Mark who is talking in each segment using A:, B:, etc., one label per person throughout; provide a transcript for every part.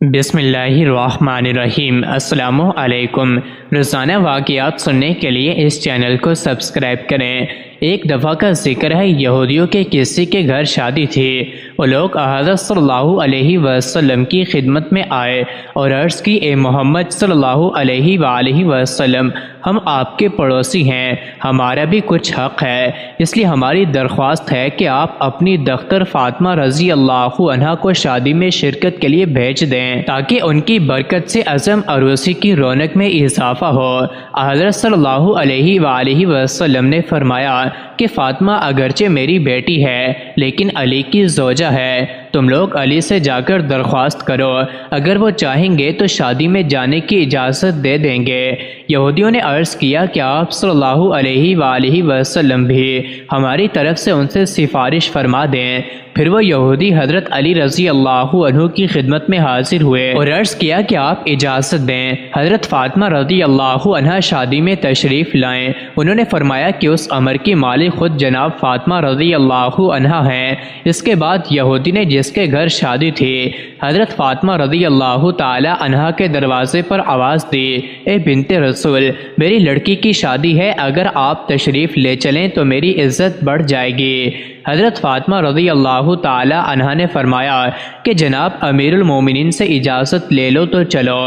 A: بسم اللہ الرحمن الرحیم۔ السلام علیکم۔ روزانہ واقعات سننے کے لیے اس چینل کو سبسکرائب کریں۔ ایک دفعہ کا ذکر ہے، یہودیوں کے کسی کے گھر شادی تھی۔ وہ لوگ حضرت صلی اللہ علیہ وسلم کی خدمت میں آئے اور عرض کی، اے محمد صلی اللہ علیہ وآلہ وسلم، ہم آپ کے پڑوسی ہیں، ہمارا بھی کچھ حق ہے، اس لیے ہماری درخواست ہے کہ آپ اپنی دختر فاطمہ رضی اللہ عنہا کو شادی میں شرکت کے لیے بھیج دیں تاکہ ان کی برکت سے عزم عروسی کی رونق میں اضافہ ہو۔ حضرت صلی اللہ علیہ وآلہ وسلم نے فرمایا کہ فاطمہ اگرچہ میری بیٹی ہے لیکن علی کی زوجہ ہے، تم لوگ علی سے جا کر درخواست کرو، اگر وہ چاہیں گے تو شادی میں جانے کی اجازت دے دیں گے۔ یہودیوں نے عرض کیا کہ آپ صلی اللہ علیہ وآلہ وسلم بھی ہماری طرف سے ان سے سفارش فرما دیں۔ پھر وہ یہودی حضرت علی رضی اللہ عنہ کی خدمت میں حاضر ہوئے اور عرض کیا کہ آپ اجازت دیں، حضرت فاطمہ رضی اللہ عنہا شادی میں تشریف لائیں۔ انہوں نے فرمایا کہ اس امر کی مالک خود جناب فاطمہ رضی اللہ عنہا ہیں۔ اس کے بعد یہودی نے جس کے گھر شادی تھی حضرت فاطمہ رضی اللہ تعالی عنہا کے دروازے پر آواز دی، اے بنت رسول، میری لڑکی کی شادی ہے، اگر آپ تشریف لے چلیں تو میری عزت بڑھ جائے گی۔ حضرت فاطمہ رضی اللہ تعالی عنہا نے فرمایا کہ جناب امیر المومنین سے اجازت لے لو تو چلو۔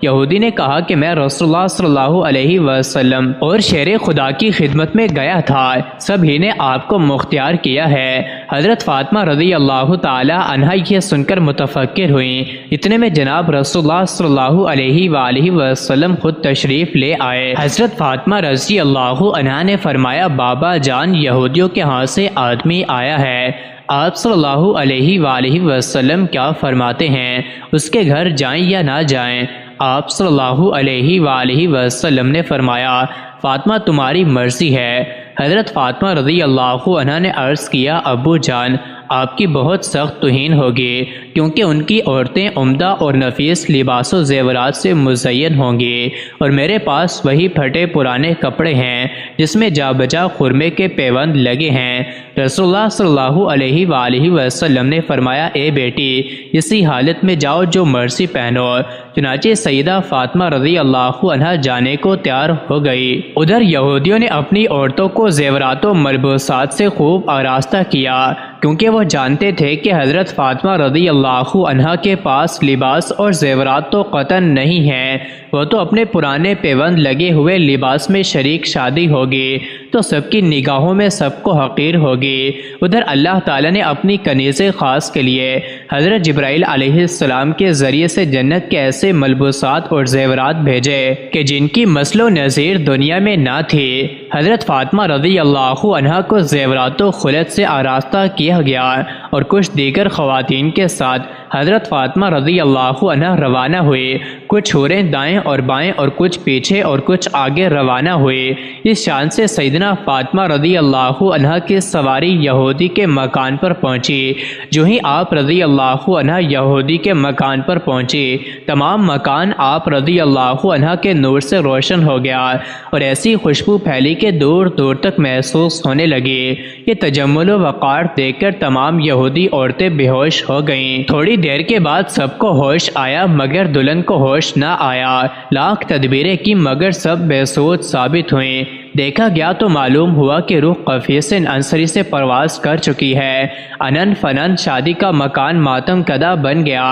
A: یہودی نے کہا کہ میں رسول اللہ صلی اللہ علیہ وسلم اور شیر خدا کی خدمت میں گیا تھا، سب ہی نے آپ کو مختار کیا ہے۔ حضرت فاطمہ رضی اللہ تعالی عنہا یہ سن کر متفکر ہوئیں۔ اتنے میں جناب رسول اللہ صلی اللہ علیہ وآلہ وسلم خود تشریف لے آئے۔ حضرت فاطمہ رضی اللہ عنہا نے فرمایا، بابا جان، یہودیوں کے ہاں سے آدمی آیا ہے، آپ صلی اللہ علیہ وآلہ وسلم کیا فرماتے ہیں، اس کے گھر جائیں یا نہ جائیں؟ آپ صلی اللہ علیہ وآلہ وسلم نے فرمایا، فاطمہ تمہاری مرضی ہے۔ حضرت فاطمہ رضی اللہ عنہا نے عرض کیا، ابو جان، آپ کی بہت سخت توہین ہوگی، کیونکہ ان کی عورتیں عمدہ اور نفیس لباس و زیورات سے مزین ہوں گی، اور میرے پاس وہی پھٹے پرانے کپڑے ہیں جس میں جا بجا خرمے کے پیوند لگے ہیں۔ رسول اللہ صلی اللہ علیہ وآلہ وسلم نے فرمایا، اے بیٹی، اسی حالت میں جاؤ جو مرضی پہنو۔ چنانچہ سیدہ فاطمہ رضی اللہ عنہا جانے کو تیار ہو گئی۔ ادھر یہودیوں نے اپنی عورتوں کو زیورات و ملبوسات سے خوب آراستہ کیا، کیونکہ وہ جانتے تھے کہ حضرت فاطمہ رضی اللہ عنہا کے پاس لباس اور زیورات تو قطعاً نہیں ہیں، وہ تو اپنے پرانے پیوند لگے ہوئے لباس میں شریک شادی ہوگی تو سب کی نگاہوں میں سب کو حقیر ہوگی۔ ادھر اللہ تعالیٰ نے اپنی کنیز خاص کے لیے حضرت جبرائیل علیہ السلام کے ذریعے سے جنت کے ایسے ملبوسات اور زیورات بھیجے کہ جن کی مثل و نظیر دنیا میں نہ تھی۔ حضرت فاطمہ رضی اللہ عنہا کو زیورات و خلعت سے آراستہ کیا گیا اور کچھ دیگر خواتین کے ساتھ حضرت فاطمہ رضی اللہ عنہا روانہ ہوئی۔ کچھ حوریں دائیں اور بائیں اور کچھ پیچھے اور کچھ آگے روانہ ہوئی۔ اس شان سے سیدنا فاطمہ رضی اللہ عنہا کی سواری یہودی کے مکان پر پہنچی۔ جو ہی آپ رضی اللہ عنہا یہودی کے مکان پر پہنچی، تمام مکان آپ رضی اللہ عنہا کے نور سے روشن ہو گیا اور ایسی خوشبو پھیلی کہ دور دور تک محسوس ہونے لگی۔ یہ تجمل و وقار دیکھ کر تمام یہودی عورتیں بے ہوش ہو گئیں۔ تھوڑی دیر کے بعد سب کو ہوش آیا، مگر دلہن کو ہوش نہ آیا۔ لاکھ تدبیریں کی مگر سب بے سود ثابت ہوئیں۔ دیکھا گیا تو معلوم ہوا کہ روح قفیس انصری سے پرواز کر چکی ہے۔ انن فنن شادی کا مکان ماتم کدہ بن گیا۔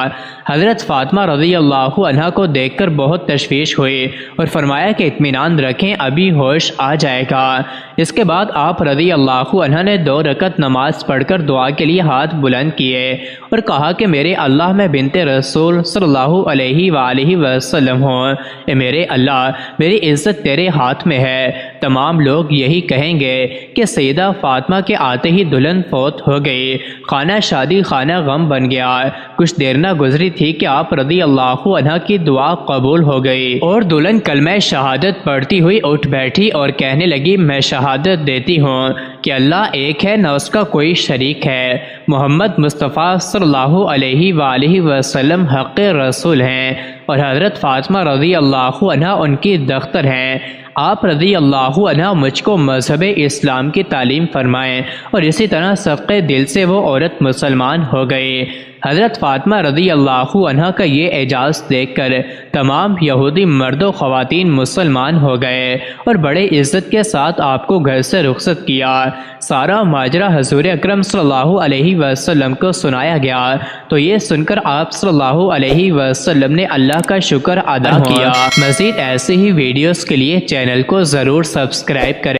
A: حضرت فاطمہ رضی اللہ عنہا کو دیکھ کر بہت تشویش ہوئی اور فرمایا کہ اطمینان رکھیں، ابھی ہوش آ جائے گا۔ اس کے بعد آپ رضی اللہ عنہا نے 2 رکعت نماز پڑھ کر دعا کے لیے ہاتھ بلند کیے اور کہا کہ میرے اللہ، میں بنت رسول صلی اللہ علیہ وآلہ وسلم ہوں، اے میرے اللہ، میری عزت تیرے ہاتھ میں ہے۔ تمام لوگ یہی کہیں گے کہ سیدہ فاطمہ کے آتے ہی دلہن فوت ہو گئی، خانہ شادی خانہ غم بن گیا۔ کچھ دیر نہ گزری تھی کہ آپ رضی اللہ عنہا کی دعا قبول ہو گئی اور دلہن کلمہ شہادت پڑھتی ہوئی اٹھ بیٹھی اور کہنے لگی، میں شہادت دیتی ہوں کہ اللہ ایک ہے، نہ اس کا کوئی شریک ہے، محمد مصطفیٰ صلی اللہ علیہ وآلہ وسلم حق رسول ہیں، اور حضرت فاطمہ رضی اللہ عنہ ان کی دختر ہیں۔ آپ رضی اللہ عنہ مجھ کو مذہب اسلام کی تعلیم فرمائیں، اور اسی طرح سبق دل سے وہ عورت مسلمان ہو گئی۔ حضرت فاطمہ رضی اللہ عنہ کا یہ اعجاز دیکھ کر تمام یہودی مرد و خواتین مسلمان ہو گئے اور بڑے عزت کے ساتھ آپ کو گھر سے رخصت کیا۔ سارا ماجرا حضور اکرم صلی اللہ علیہ وسلم کو سنایا گیا تو یہ سن کر آپ صلی اللہ علیہ وسلم نے اللہ کا شکر ادا کیا۔ مزید ایسے ہی ویڈیوز کے لیے چینل کو ضرور سبسکرائب کریں۔